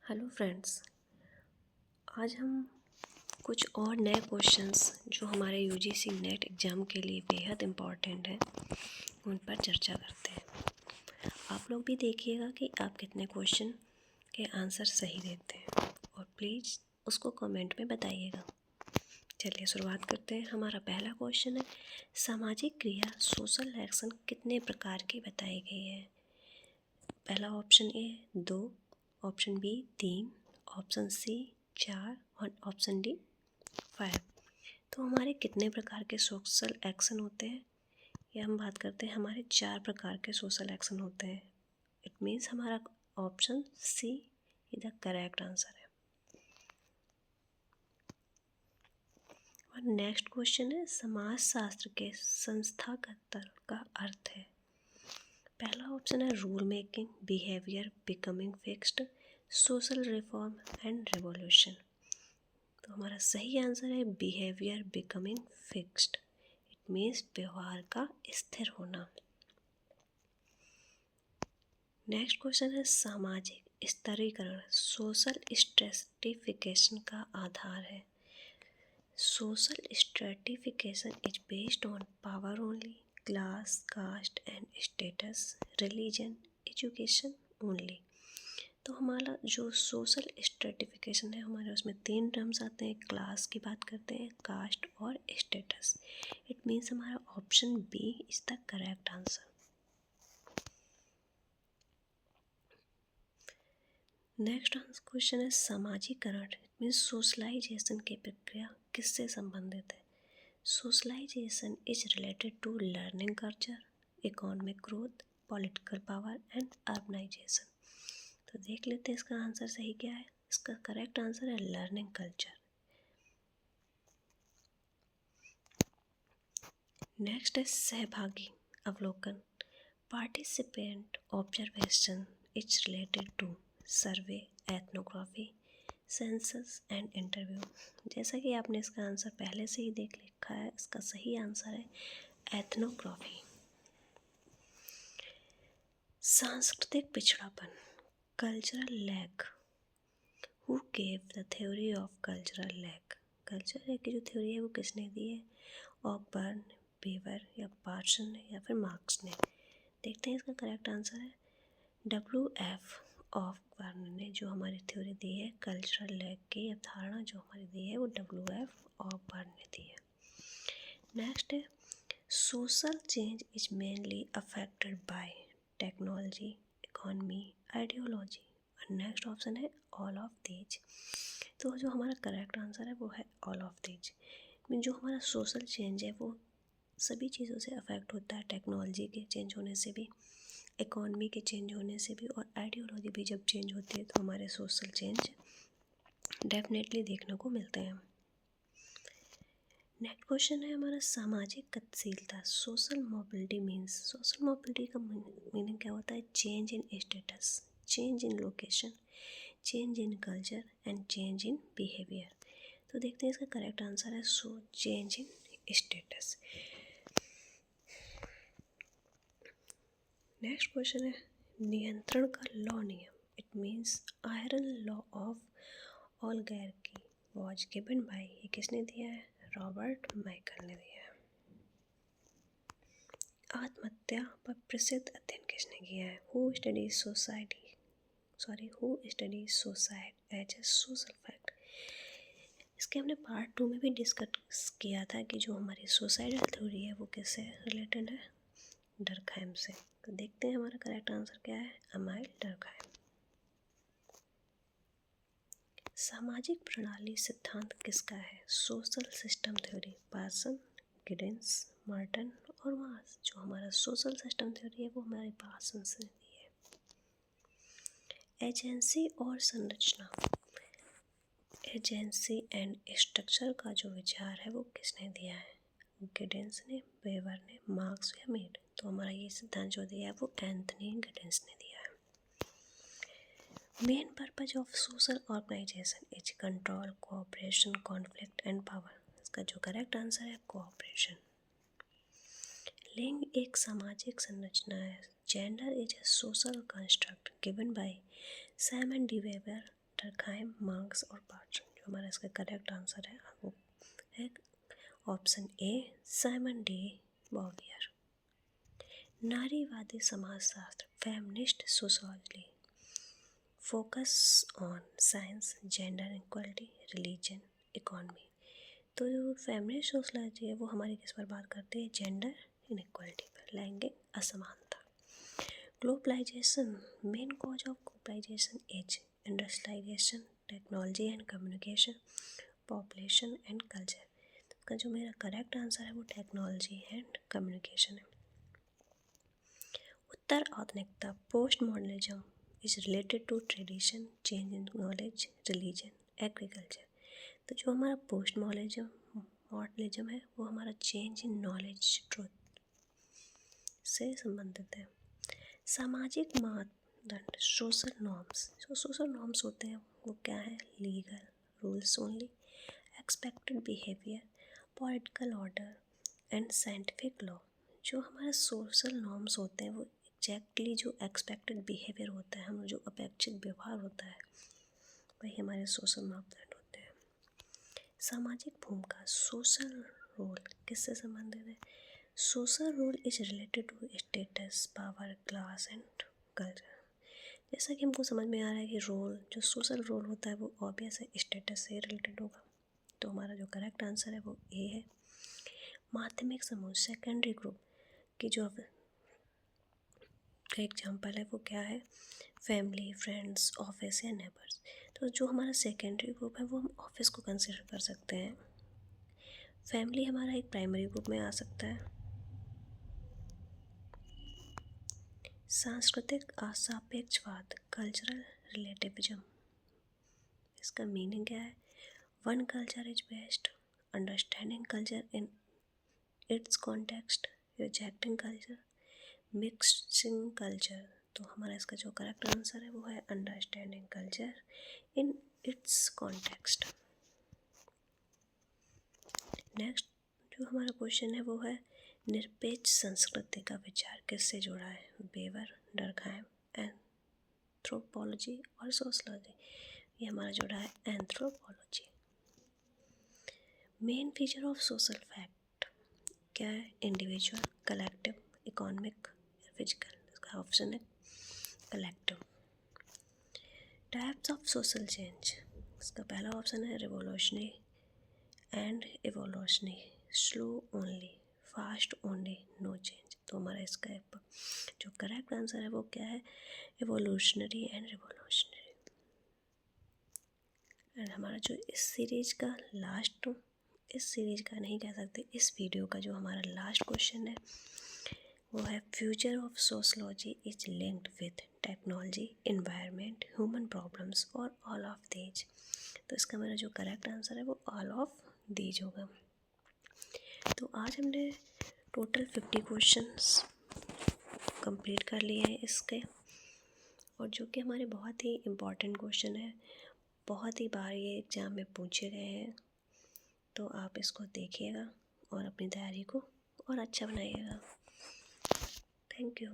Hello friends. आज हम कुछ और नए क्वेश्चंस जो हमारे यूजीसी नेट एग्ज़ाम के लिए बेहद इम्पॉर्टेंट हैं उन पर चर्चा करते हैं। आप लोग भी देखिएगा कि आप कितने क्वेश्चन के आंसर सही देते हैं और प्लीज़ उसको कमेंट में बताइएगा। चलिए शुरुआत करते हैं। हमारा पहला क्वेश्चन है, सामाजिक क्रिया सोशल एक्शन कितने प्रकार की बताई गई है? पहला option A 2, option B 3, option C 4 और ऑप्शन डी 5। तो हमारे कितने प्रकार के सोशल एक्शन होते हैं? या हम बात करते हैं हमारे 4 प्रकार के सोशल एक्शन होते हैं। इट मीन्स हमारा option C is the correct answer है। और नेक्स्ट क्वेश्चन है, समाज शास्त्र के संस्थागत का अर्थ है। पहला ऑप्शन है rule making, behaviour becoming fixed, social reform and revolution. तो हमारा सही आंसर है behaviour becoming fixed. It means व्यवहार का स्थिर होना। नेक्स्ट क्वेश्चन है, सामाजिक स्तरीकरण सोशल स्ट्रेटिफिकेशन का आधार है। Social stratification is based on power only, class, caste and status, religion, education only. तो हमारा जो सोशल स्ट्रेटिफिकेशन है हमारे उसमें 3 टर्म्स आते हैं। क्लास की बात करते हैं, कास्ट और स्टेटस। इट मीन्स हमारा option B is the correct answer. Next question है, समाजीकरण इट मीन्स सोशलाइजेशन की प्रक्रिया किससे संबंधित है? Socialisation is related to learning culture, economic growth, political power and urbanisation. तो देख लेते हैं इसका आंसर सही क्या है। इसका करेक्ट आंसर है लर्निंग कल्चर। नेक्स्ट है सहभागी अवलोकन, participant observation is related to survey, ethnography, census and interview. जैसा कि आपने इसका आंसर पहले से ही देख लिखा है, इसका सही आंसर है एथनोग्राफी। सांस्कृतिक पिछड़ापन, cultural lag, who gave the theory of cultural lag. Cultural lag की जो थ्योरी है वो किसने दी है? ऑकबर्न, बेवर या पार्सन या फिर मार्क्स ने। देखते हैं इसका करेक्ट आंसर है WF ऑकबर्न ने जो हमारी थ्योरी दी है कल्चरल लैग की अवधारणा जो हमारी दी है वो WF ऑकबर्न ने दी है। नेक्स्ट है, social change is mainly affected by technology, economy, ideology. और नेक्स्ट ऑप्शन है ऑल ऑफ दीज। तो जो हमारा करेक्ट आंसर है वो है ऑल ऑफ दीज। जो हमारा सोशल चेंज है वो सभी चीज़ों से अफेक्ट होता है, टेक्नोलॉजी के चेंज होने से भी, इकोनॉमी के चेंज होने से भी, और आइडियोलॉजी भी जब चेंज होती है तो हमारे सोशल चेंज डेफिनेटली देखने को मिलते हैं। नेक्स्ट क्वेश्चन है हमारा, सामाजिक गतिशीलता social mobility means. Social mobility का मीनिंग क्या होता है? Change in status, change in location, change in culture and change in behaviour. तो देखते हैं इसका करेक्ट आंसर है change in status. Next question है, नियंत्रण का लॉ नियम it means iron law of oligarchy was given by, ये किसने दिया है? रॉबर्ट माइकल ने दिया है। आत्महत्या पर प्रसिद्ध अध्ययन किसने किया है? Who studies suicide as a social fact. इसके हमने पार्ट 2 में भी डिस्कस किया था कि जो हमारी सुसाइडल थ्योरी है वो किससे रिलेटेड है? डर्कहाइम से। तो देखते हैं हमारा करेक्ट आंसर क्या है? Emile Durkheim. सामाजिक प्रणाली सिद्धांत किसका है? Social system theory, Parson, Giddens, Merton और मार्स। जो हमारा सोशल सिस्टम थ्योरी है वो हमारे पार्सन से दी है। एजेंसी और संरचना, एजेंसी एंड स्ट्रक्चर का जो विचार है वो किसने दिया है? गिडेंस ने, वेबर ने, मार्क्स या मीड। तो हमारा ये सिद्धांत जो दिया है वो एंथनी गिडेंस ने दिया है। Main purpose of social organisation is control, cooperation, conflict and power. इसका जो करेक्ट आंसर है कोऑपरेशन। लिंग एक सामाजिक संरचना है। Gender is a social construct given by Simon D weber, Durkheim, marks और पार्टसन। जो हमारा इसका करेक्ट आंसर है वो है ऑप्शन ए, साइमन डी बॉवियर। नारीवादी समाजशास्त्र, feminist sociology, focus on science, gender equality, religion, economy. तो जो फेमिनिस्ट सोशोलॉजी है वो हमारी किस पर बात करती है? जेंडर इनइक्वालिटी पर, लैंगिक असमानता। Globalisation, main cause of globalisation is industrialisation, technology and communication, population and culture. का जो मेरा करेक्ट आंसर है वो टेक्नोलॉजी एंड कम्युनिकेशन है। उत्तर आधुनिकता, post modernism is related to tradition, change in knowledge, religion, agriculture. तो जो हमारा पोस्ट मॉडर्निज्म है वो हमारा चेंज इन नॉलेज, ट्रुथ से संबंधित है। सामाजिक मानदंड, सोशल नॉर्म्स। जो सोशल नॉर्म्स होते हैं वो क्या है? Legal rules only, expected behaviour, political order and scientific law. जो हमारा सोशल नॉर्म्स होते हैं वो एग्जैक्टली जो एक्सपेक्टेड बिहेवियर होता है, हम जो अपेक्षित व्यवहार होता है वही हमारे सोशल मापदंड होते हैं। सामाजिक भूमिका, सोशल रोल किससे संबंधित है? Social role is related to status, power, class and culture. जैसा कि हमको समझ में आ रहा है कि रोल, जो सोशल रोल होता है वो ऑब्वियस है, स्टेटस से रिलेटेड होगा। तो हमारा जो करेक्ट आंसर है वो ए है। माध्यमिक समूह, सेकेंडरी ग्रुप की जो एग्जाम्पल है वो क्या है? फैमिली, फ्रेंड्स, ऑफिस या नेबर्स। तो जो हमारा सेकेंडरी ग्रुप है वो हम ऑफिस को कंसिडर कर सकते हैं। फैमिली हमारा एक प्राइमरी ग्रुप में आ सकता है। सांस्कृतिक सापेक्षवाद, कल्चरल रिलेटिविज्म, इसका मीनिंग क्या है? One culture is best, understanding culture in its context, rejecting culture, mixing culture. तो हमारा इसका जो करेक्ट आंसर है वो है understanding culture in its context. Next जो हमारा क्वेश्चन है वो है निरपेक्ष संस्कृति का विचार किससे जुड़ा है? वेबर, डरखाइम, एंथ्रोपोलॉजी और सोशलॉजी। ये हमारा जुड़ा है anthropology. Main feature of social fact क्या है? Individual, collective, economic, physical. इसका ऑप्शन है collective. Types of social change, इसका पहला ऑप्शन है revolutionary and evolutionary, slow only, fast only, no change. तो हमारा इसका जो करेक्ट आंसर है वो क्या है? Evolutionary and revolutionary. एंड हमारा जो इस सीरीज का नहीं कह सकते, इस वीडियो का जो हमारा लास्ट क्वेश्चन है वो है future of sociology is linked with technology, environment, human problems और ऑल ऑफ दीज। तो इसका मेरा जो करेक्ट आंसर है वो ऑल ऑफ दीज होगा। तो आज हमने टोटल 50 क्वेश्चंस कंप्लीट कर लिए हैं इसके, और जो कि हमारे बहुत ही इम्पॉर्टेंट क्वेश्चन है, बहुत ही बार ये एग्ज़ाम में पूछे गए हैं। तो आप इसको देखिएगा और अपनी तैयारी को और अच्छा बनाइएगा। Thank you.